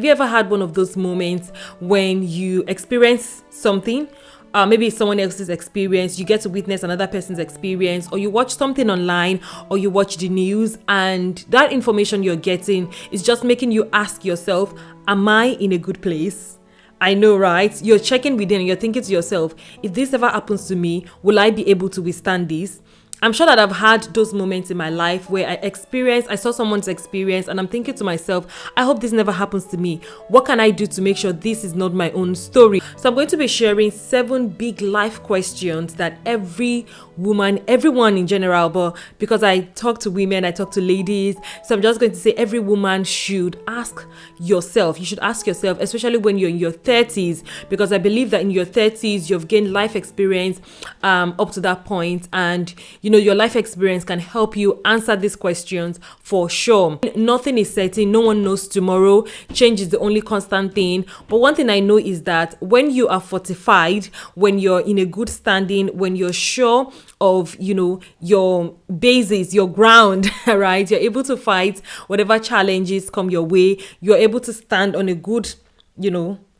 Have you ever had one of those moments when you experience something? Maybe it's someone else's experience, you get to witness another person's experience, or you watch something online, or you watch the news, and that information you're getting is just making you ask yourself, am I in a good place? I know, right? You're checking within and you're thinking to yourself, if this ever happens to me, will I be able to withstand this? I'm sure that I've had those moments in my life where I saw someone's experience and I'm thinking to myself, I hope this never happens to me. What can I do to make sure this is not my own story? So I'm going to be sharing 7 big life questions that every woman, everyone in general, but because I talk to women, I talk to ladies, so I'm just going to say every woman should ask yourself. You should ask yourself, especially when you're in your 30s, because I believe that in your 30s, you've gained life experience up to that point, and your life experience can help you answer these questions for sure. Nothing is certain. No one knows tomorrow. Change is the only constant thing. But one thing I know is that when you are fortified, when you're in a good standing, when you're sure of, your basis, your ground, right? You're able to fight whatever challenges come your way. You're able to stand on a good,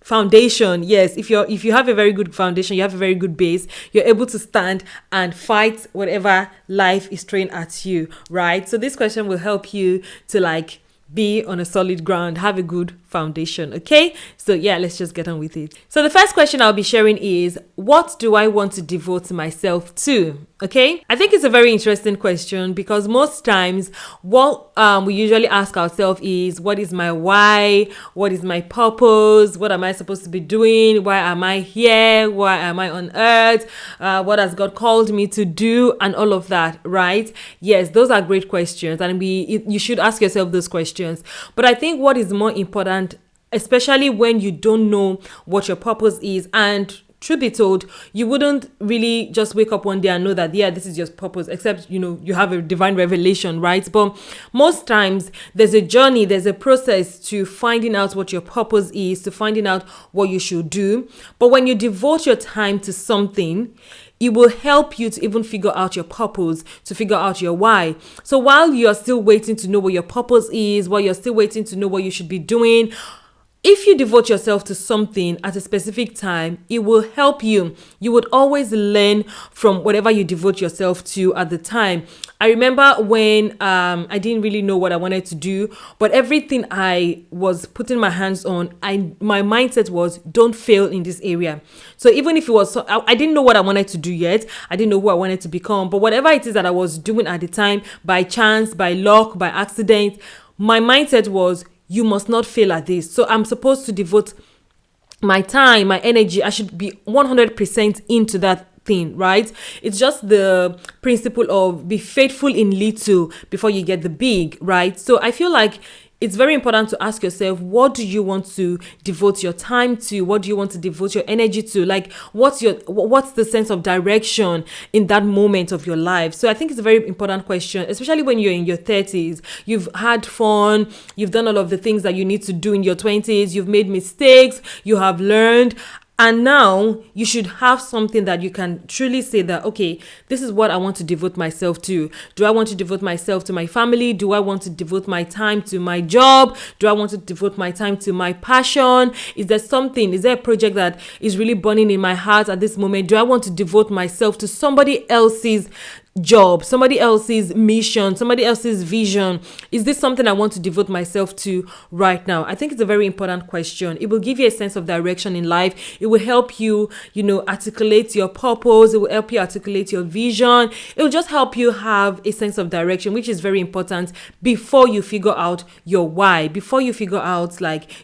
foundation. Yes, if you have a very good foundation, you have a very good base, you're able to stand and fight whatever life is throwing at you, right? So this question will help you to be on a solid ground, have a good foundation. Okay, so yeah, let's just get on with it. So the first question I'll be sharing is, what do I want to devote myself to? Okay, I think it's a very interesting question because most times what we usually ask ourselves is, what is my why? What is my purpose? What am I supposed to be doing? Why am I here? Why am I on earth? What has God called me to do? And all of that, right? Yes, those are great questions, and you should ask yourself those questions. But I think what is more important, especially when you don't know what your purpose is, and truth be told, you wouldn't really just wake up one day and know that, yeah, this is your purpose, except, you have a divine revelation, right? But most times there's a journey, there's a process to finding out what your purpose is, to finding out what you should do. But when you devote your time to something, it will help you to even figure out your purpose, to figure out your why. So while you're still waiting to know what your purpose is, while you're still waiting to know what you should be doing, if you devote yourself to something at a specific time, it will help you. You would always learn from whatever you devote yourself to at the time. I remember when I didn't really know what I wanted to do, but everything I was putting my hands on, my mindset was, don't fail in this area. So even if it was, I didn't know what I wanted to do yet. I didn't know who I wanted to become, but whatever it is that I was doing at the time, by chance, by luck, by accident, my mindset was, you must not fail at this. So I'm supposed to devote my time, my energy. I should be 100% into that thing, right? It's just the principle of be faithful in little before you get the big, right? So I feel like it's very important to ask yourself, what do you want to devote your time to? What do you want to devote your energy to? What's the sense of direction in that moment of your life? So I think it's a very important question, especially when you're in your 30s. You've had fun. You've done all of the things that you need to do in your 20s. You've made mistakes. You have learned. And now you should have something that you can truly say that, okay, this is what I want to devote myself to. Do I want to devote myself to my family? Do I want to devote my time to my job? Do I want to devote my time to my passion? Is there a project that is really burning in my heart at this moment? Do I want to devote myself to somebody else's job, somebody else's mission, somebody else's vision? Is this something I want to devote myself to right now? I think it's a very important question. It will give you a sense of direction in life. It will help you, articulate your purpose. It will help you articulate your vision. It will just help you have a sense of direction, which is very important before you figure out your why, before you figure out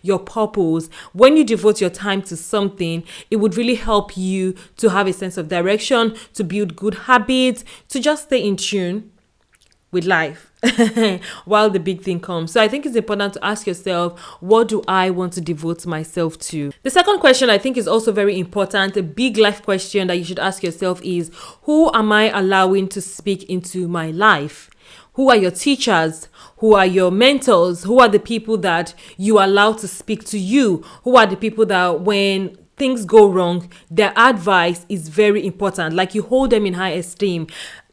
your purpose. When you devote your time to something, it would really help you to have a sense of direction, to build good habits, to just stay in tune with life while the big thing comes. So I think it's important to ask yourself, what do I want to devote myself to? The second question I think is also very important. A big life question that you should ask yourself is, who am I allowing to speak into my life? Who are your teachers? Who are your mentors? Who are the people that you allow to speak to you? Who are the people that when things go wrong, their advice is very important. You hold them in high esteem.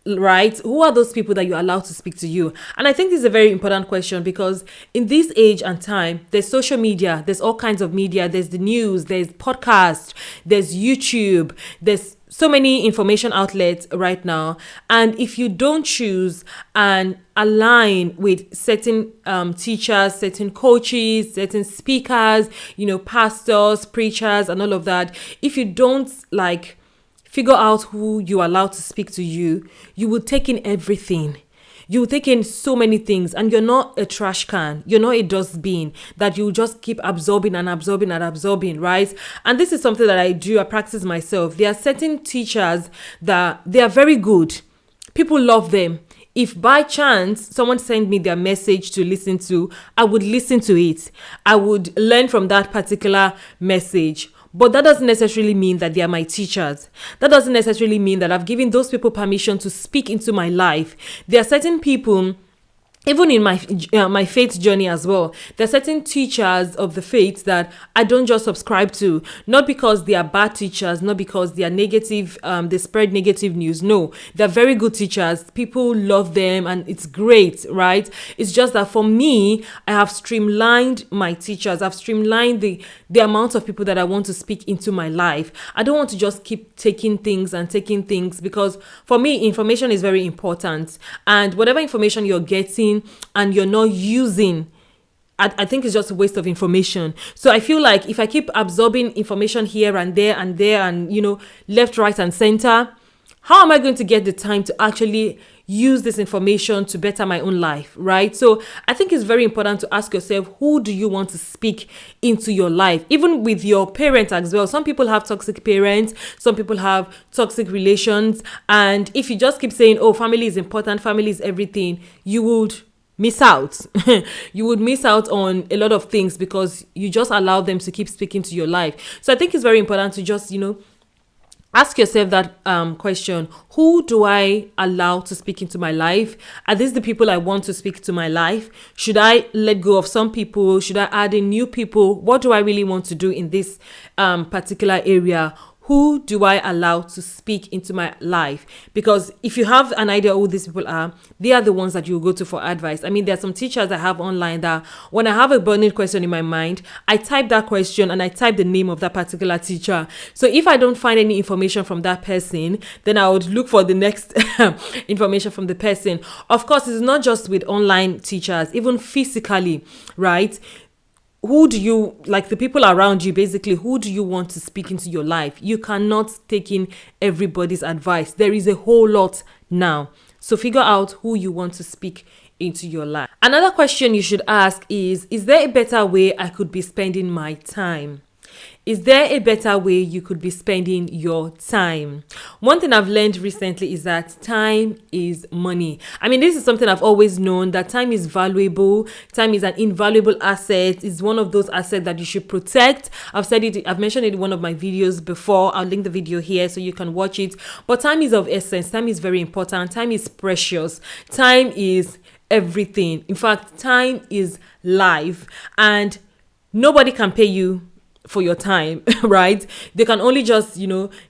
right? Who are those people that you allow to speak to you? And I think this is a very important question, because in this age and time, there's social media, there's all kinds of media, there's the news, there's podcast, there's YouTube, there's so many information outlets right now. And if you don't choose and align with certain teachers, certain coaches, certain speakers, pastors, preachers, and all of that, if you don't figure out who you allow to speak to you, you will take in everything. You will take in so many things, and you're not a trash can. You're not a dustbin that you just keep absorbing and absorbing and absorbing, right? And this is something that I do. I practice myself. There are certain teachers that they are very good. People love them. If by chance someone sent me their message to listen to, I would listen to it. I would learn from that particular message. But that doesn't necessarily mean that they are my teachers. That doesn't necessarily mean that I've given those people permission to speak into my life. There are certain people, even in my faith journey as well, there are certain teachers of the faith that I don't just subscribe to, not because they are bad teachers, not because they are negative, they spread negative news. No, they're very good teachers. People love them and it's great, right? It's just that for me, I have streamlined my teachers. I've streamlined the amount of people that I want to speak into my life. I don't want to just keep taking things, because for me, information is very important. And whatever information you're getting and you're not using, I think it's just a waste of information. So I feel like if I keep absorbing information here and there and left, right, and center, how am I going to get the time to actually use this information to better my own life, right? So I think it's very important to ask yourself, who do you want to speak into your life? Even with your parents as well. Some people have toxic parents, some people have toxic relations. And if you just keep saying, oh, family is important, family is everything, you would miss out. You would miss out on a lot of things because you just allow them to keep speaking to your life. So I think it's very important to just, ask yourself that question. Who do I allow to speak into my life? Are these the people I want to speak to my life? Should I let go of some people? Should I add in new people? What do I really want to do in this particular area? Who do I allow to speak into my life? Because if you have an idea who these people are, they are the ones that you go to for advice. I mean, there are some teachers I have online that when I have a burning question in my mind, I type that question and I type the name of that particular teacher. So if I don't find any information from that person, then I would look for the next information from the person. Of course, it's not just with online teachers, even physically, right? Who do you, the people around you, basically, who do you want to speak into your life? You cannot take in everybody's advice. There is a whole lot now. So figure out who you want to speak into your life. Another question you should ask is there a better way I could be spending my time? Is there a better way you could be spending your time? One thing I've learned recently is that time is money. I mean, this is something I've always known, that time is valuable. Time is an invaluable asset. It's one of those assets that you should protect. I've said it, I've mentioned it in one of my videos before. I'll link the video here so you can watch it. But time is of essence. Time is very important. Time is precious. Time is everything. In fact, time is life. And nobody can pay you for your time, right? They can only just,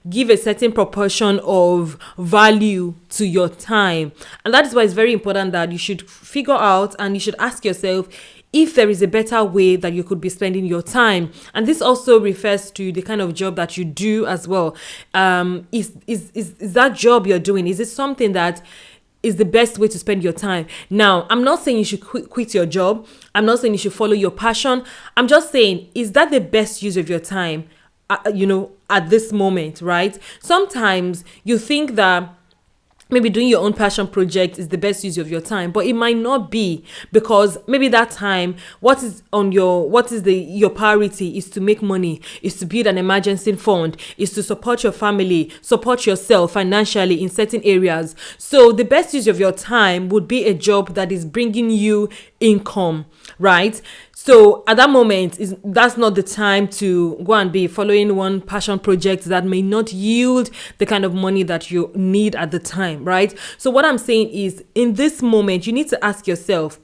give a certain proportion of value to your time. And that is why it's very important that you should figure out and you should ask yourself if there is a better way that you could be spending your time. And this also refers to the kind of job that you do as well. Is that job you're doing, is it something that is the best way to spend your time? Now, I'm not saying you should quit your job. I'm not saying you should follow your passion. I'm just saying, is that the best use of your time, at this moment, right? Sometimes you think that maybe doing your own passion project is the best use of your time, but it might not be, because maybe that time, your priority is to make money, is to build an emergency fund, is to support your family, support yourself financially in certain areas. So the best use of your time would be a job that is bringing you income, right? So at that moment, that's not the time to go and be following one passion project that may not yield the kind of money that you need at the time, right? So what I'm saying is, in this moment, you need to ask yourself,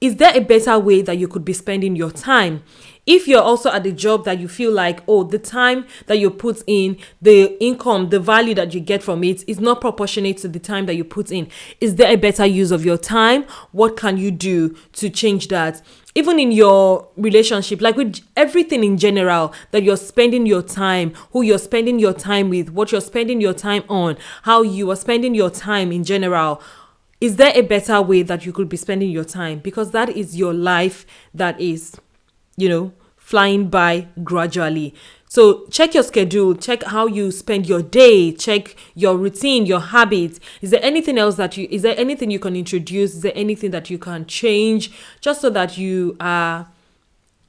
is there a better way that you could be spending your time? If you're also at a job that you feel like, oh, the time that you put in, the income, the value that you get from it is not proportionate to the time that you put in, is there a better use of your time? What can you do to change that? Even in your relationship, like with everything in general, that you're spending your time, who you're spending your time with, what you're spending your time on, how you are spending your time in general, is there a better way that you could be spending your time? Because that is your life that is, flying by gradually. So check your schedule, check how you spend your day, check your routine, your habits. Is there anything you can introduce? Is there anything that you can change just so that you are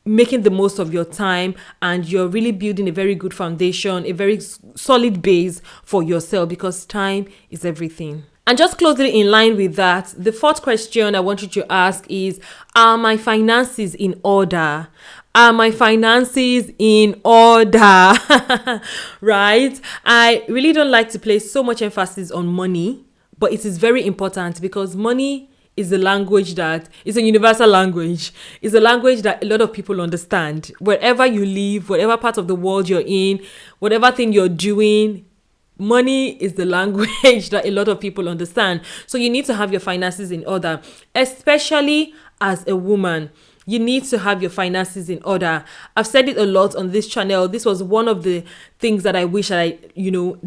making the most of your time and you're really building a very good foundation, a very solid base for yourself, because time is everything. And just closely in line with that, the fourth question I want you to ask is, are my finances in order? Are my finances in order? Right? I really don't like to place so much emphasis on money, but it is very important because money is a language that is a universal language. It's a language that a lot of people understand. Wherever you live, whatever part of the world you're in, whatever thing you're doing, money is the language that a lot of people understand. So you need to have your finances in order, especially as a woman. You need to have your finances in order. I've said it a lot on this channel. This was one of the things that I wish I,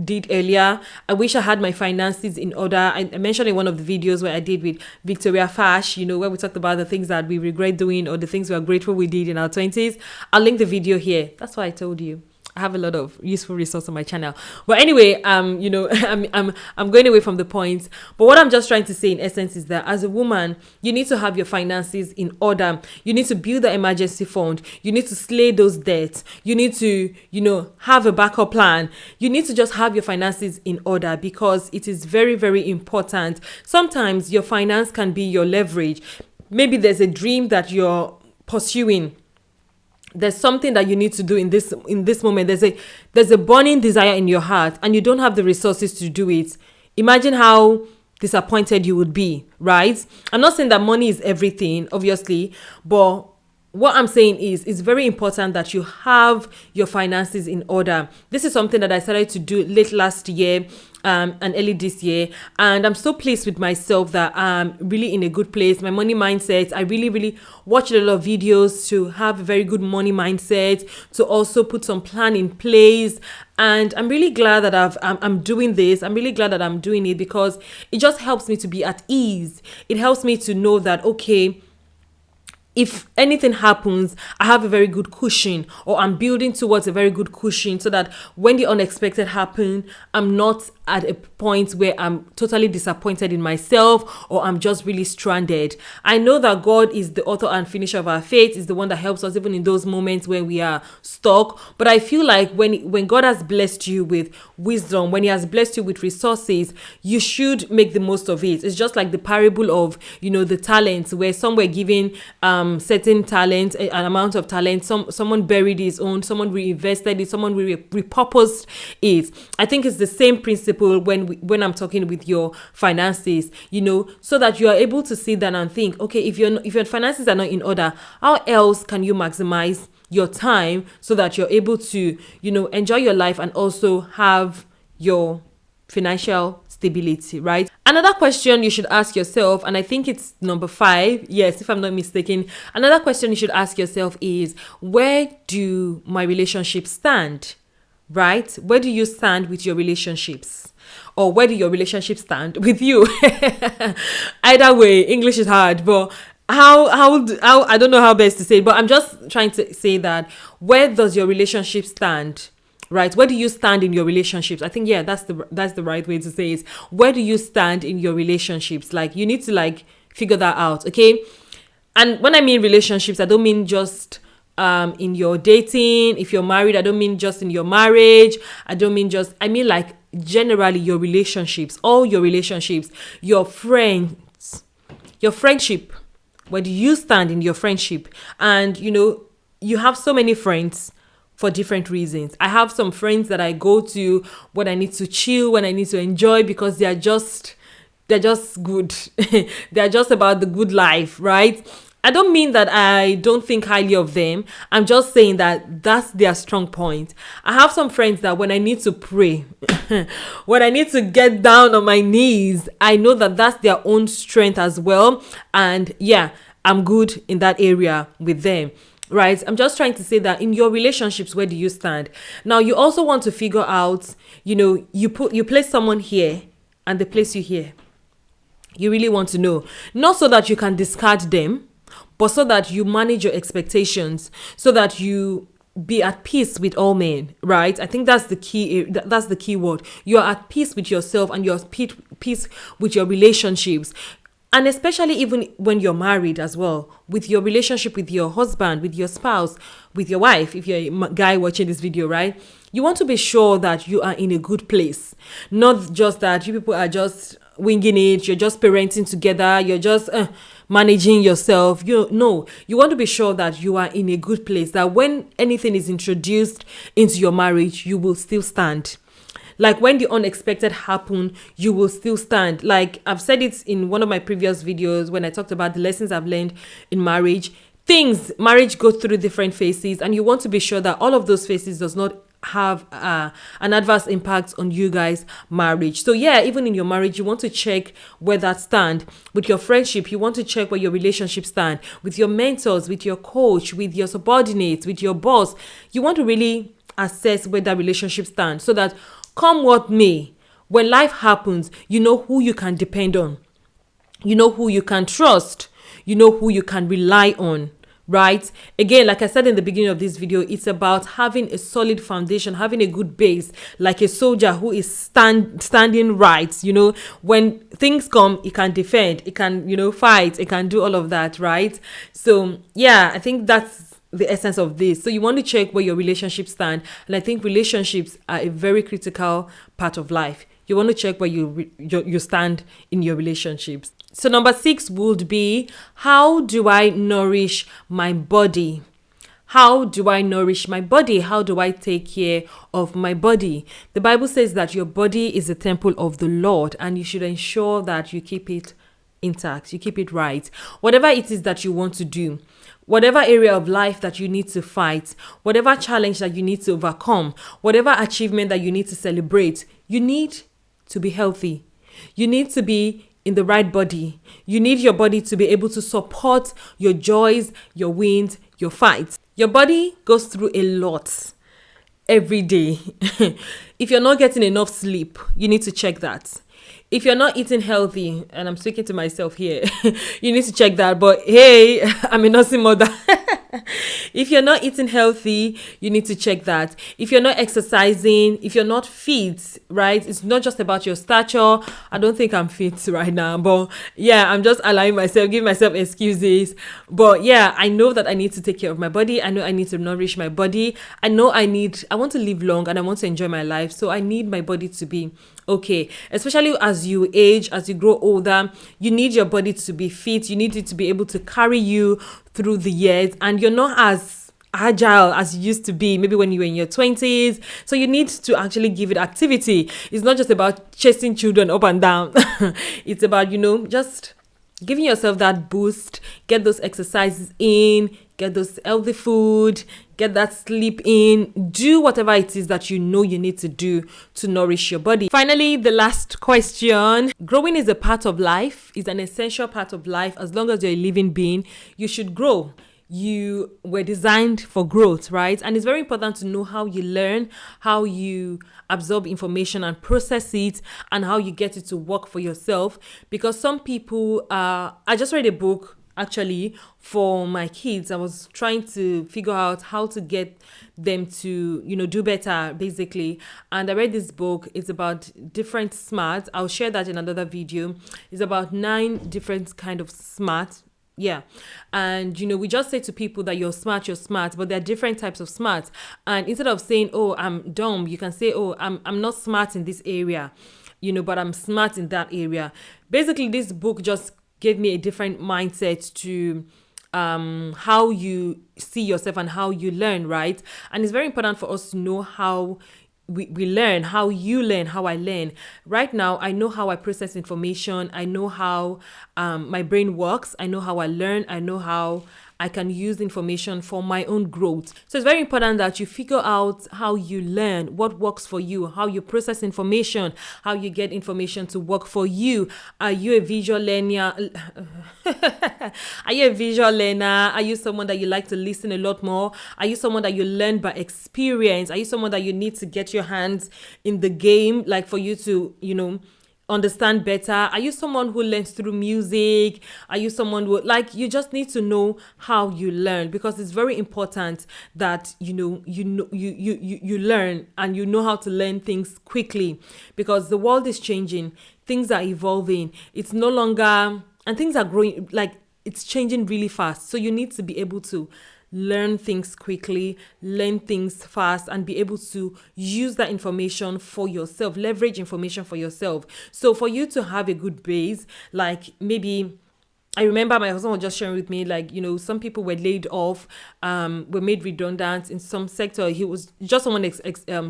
did earlier. I wish I had my finances in order. I mentioned in one of the videos where I did with Victoria Fash, where we talked about the things that we regret doing or the things we are grateful we did in our 20s. I'll link the video here. That's why I told you. I have a lot of useful resources on my channel. But anyway, I'm going away from the point. But what I'm just trying to say in essence is that as a woman, you need to have your finances in order. You need to build an emergency fund. You need to slay those debts. You need to, have a backup plan. You need to just have your finances in order because it is very, very important. Sometimes your finance can be your leverage. Maybe there's a dream that you're pursuing. There's something that you need to do in this moment. There's a burning desire in your heart and you don't have the resources to do it. Imagine how disappointed you would be, right? I'm not saying that money is everything, obviously, but what I'm saying is it's very important that you have your finances in order. This is something that I started to do late last year and early this year. And I'm so pleased with myself that I'm really in a good place. My money mindset, I really, really watched a lot of videos to have a very good money mindset, to also put some plan in place. And I'm really glad that I'm doing this. I'm really glad that I'm doing it because it just helps me to be at ease. It helps me to know that, okay, if anything happens, I have a very good cushion, or I'm building towards a very good cushion so that when the unexpected happens, I'm not at a point where I'm totally disappointed in myself or I'm just really stranded. I know that God is the author and finisher of our faith, is the one that helps us even in those moments where we are stuck. But I feel like when God has blessed you with wisdom, when he has blessed you with resources, you should make the most of it. It's just like the parable of, the talents, where some were given certain talent, an amount of talent, someone buried his own, someone reinvested it, someone repurposed it. I think it's the same principle when I'm talking with your finances, so that you are able to sit down and think, okay, if your finances are not in order, how else can you maximize your time so that you're able to, enjoy your life and also have your financial stability, right? Another question you should ask yourself, and I think it's number 5, yes, if I'm not mistaken, another question you should ask yourself is, where do my relationships stand? Right? Where do you stand with your relationships? Or where do your relationships stand with you? Either way, English is hard, but how I don't know how best to say it, but I'm just trying to say that, where does your relationship stand? Right? Where do you stand in your relationships? I think, that's the right way to say it. Where do you stand in your relationships? Like, you need to figure that out, okay? And when I mean relationships, I don't mean just in your dating. If you're married, I don't mean just in your marriage. I mean generally your relationships, all your relationships, your friends, your friendship. Where do you stand in your friendship? And, you have so many friends for different reasons. I have some friends that I go to when I need to chill, when I need to enjoy, because they're just good. They're just about the good life, right? I don't mean that I don't think highly of them. I'm just saying that that's their strong point. I have some friends that when I need to pray, when I need to get down on my knees, I know that that's their own strength as well. And yeah, I'm good in that area with them. Right? I'm just trying to say that in your relationships, where do you stand? Now, you also want to figure out, you place someone here and they place you here. You really want to know, not so that you can discard them, but so that you manage your expectations, so that you be at peace with all men, right? I think that's the key. That's the key word. You're at peace with yourself and you're at peace with your relationships. And especially even when you're married as well, with your relationship with your husband, with your spouse, with your wife, if you're a guy watching this video, right? You want to be sure that you are in a good place. Not just that you people are just winging it, you're just parenting together, you're just managing yourself. You want to be sure that you are in a good place, that when anything is introduced into your marriage, you will still stand. Like when the unexpected happen, you will still stand. Like I've said it in one of my previous videos when I talked about the lessons I've learned in marriage. Marriage goes through different phases, and you want to be sure that all of those phases does not have an adverse impact on you guys' marriage. So yeah, even in your marriage, you want to check where that stand. With your friendship, you want to check where your relationship stand. With your mentors, with your coach, with your subordinates, with your boss, you want to really assess where that relationship stands, so that come what may, when life happens, you know who you can depend on. You know who you can trust. You know who you can rely on, right? Again, like I said in the beginning of this video, it's about having a solid foundation, having a good base, like a soldier who is standing right. When things come, it can defend, it can, fight, it can do all of that, right? So yeah, I think that's the essence of this. So you want to check where your relationships stand. And I think relationships are a very critical part of life. You want to check where you stand in your relationships. So number 6 would be, how do I nourish my body? How do I nourish my body? How do I take care of my body? The Bible says that your body is a temple of the Lord, and you should ensure that you keep it intact, you keep it right. Whatever it is that you want to do, whatever area of life that you need to fight, whatever challenge that you need to overcome, whatever achievement that you need to celebrate, you need to be healthy. You need to be in the right body. You need your body to be able to support your joys, your wins, your fights. Your body goes through a lot every day. If you're not getting enough sleep, you need to check that. If you're not eating healthy, and I'm speaking to myself here, you need to check that. But hey, I'm a nursing mother. If you're not eating healthy, you need to check that. If you're not exercising, if you're not fit, right? It's not just about your stature. I don't think I'm fit right now, but yeah, I'm just allowing myself, giving myself excuses. But yeah, I know that I need to take care of my body. I know I need to nourish my body. I want to live long and I want to enjoy my life. So I need my body to be okay. Especially as you age, as you grow older, you need your body to be fit. You need it to be able to carry you through the years, and you're not as agile as you used to be maybe when you were in your 20s. So you need to actually give it activity. It's not just about chasing children up and down. It's about, just giving yourself that boost, get those exercises in, get those healthy food, get that sleep in, do whatever it is that you know you need to do to nourish your body. Finally, the last question. Growing is a part of life, is an essential part of life. As long as you're a living being, you should grow. You were designed for growth, right? And it's very important to know how you learn, how you absorb information and process it, and how you get it to work for yourself. Because some people, I just read a book actually for my kids. I was trying to figure out how to get them to, do better basically. And I read this book. It's about different smarts. I'll share that in another video. It's about 9 different kind of smart. Yeah. And, we just say to people that you're smart, but there are different types of smart. And instead of saying, oh, I'm dumb, you can say, oh, I'm not smart in this area, but I'm smart in that area. Basically, this book just gave me a different mindset to how you see yourself and how you learn, right? And it's very important for us to know how we learn, how you learn, how I learn. Right now, I know how I process information. I know how my brain works. I know how I learn. I know how I can use information for my own growth. So it's very important that you figure out how you learn, what works for you, how you process information, how you get information to work for you. Are you a visual learner? Are you a visual learner? Are you someone that you like to listen a lot more? Are you someone that you learn by experience? Are you someone that you need to get your hands in the game, like for you to, understand better? Are you someone who learns through music? Are you someone who, like, you just need to know how you learn, because it's very important that you learn, and you know how to learn things quickly, because the world is changing, things are evolving, it's no longer, and things are growing, like it's changing really fast. So you need to be able to learn things quickly, learn things fast, and be able to use that information for yourself, leverage information for yourself. So for you to have a good base, like maybe I remember my husband was just sharing with me, like, some people were laid off, were made redundant in some sector. He was just someone,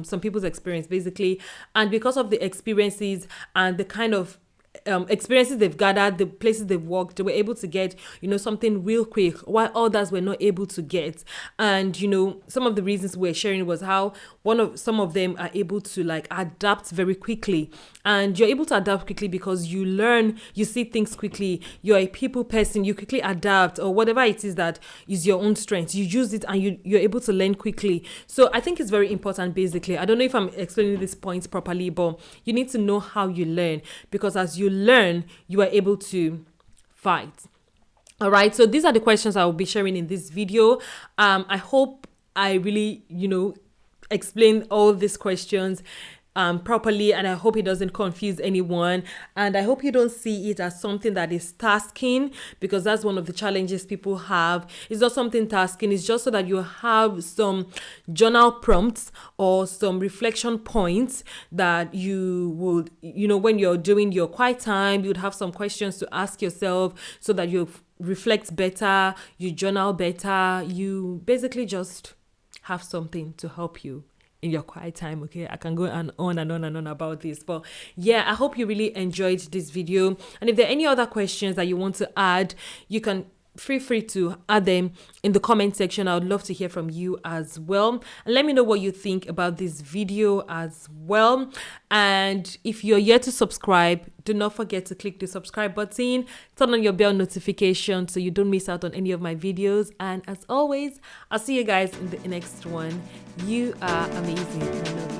some people's experience basically. And because of the experiences and the kind of experiences they've gathered, the places they've worked, they were able to get, something real quick, while others were not able to get. And, some of the reasons we're sharing was how some of them are able to like adapt very quickly. And you're able to adapt quickly because you learn, you see things quickly, you're a people person, you quickly adapt, or whatever it is that is your own strength, you use it and you're able to learn quickly. So I think it's very important, basically. I don't know if I'm explaining this point properly, but you need to know how you learn, because as you learn, you are able to fight. All right, so these are the questions I will be sharing in this video. I hope I really, explain all these questions properly, and I hope it doesn't confuse anyone, and I hope you don't see it as something that is tasking, because that's one of the challenges people have. It's not something tasking, it's just so that you have some journal prompts or some reflection points that you would, when you're doing your quiet time, you'd have some questions to ask yourself, so that you reflect better, you journal better, you basically just have something to help you in your quiet time. Okay, I can go on and on about this, but yeah, I hope you really enjoyed this video. And if there are any other questions that you want to add, you can feel free to add them in the comment section. I would love to hear from you as well, and let me know what you think about this video as well. And if you're yet to subscribe, do not forget to click the subscribe button, turn on your bell notification so you don't miss out on any of my videos. And as always, I'll see you guys in the next one. You are amazing.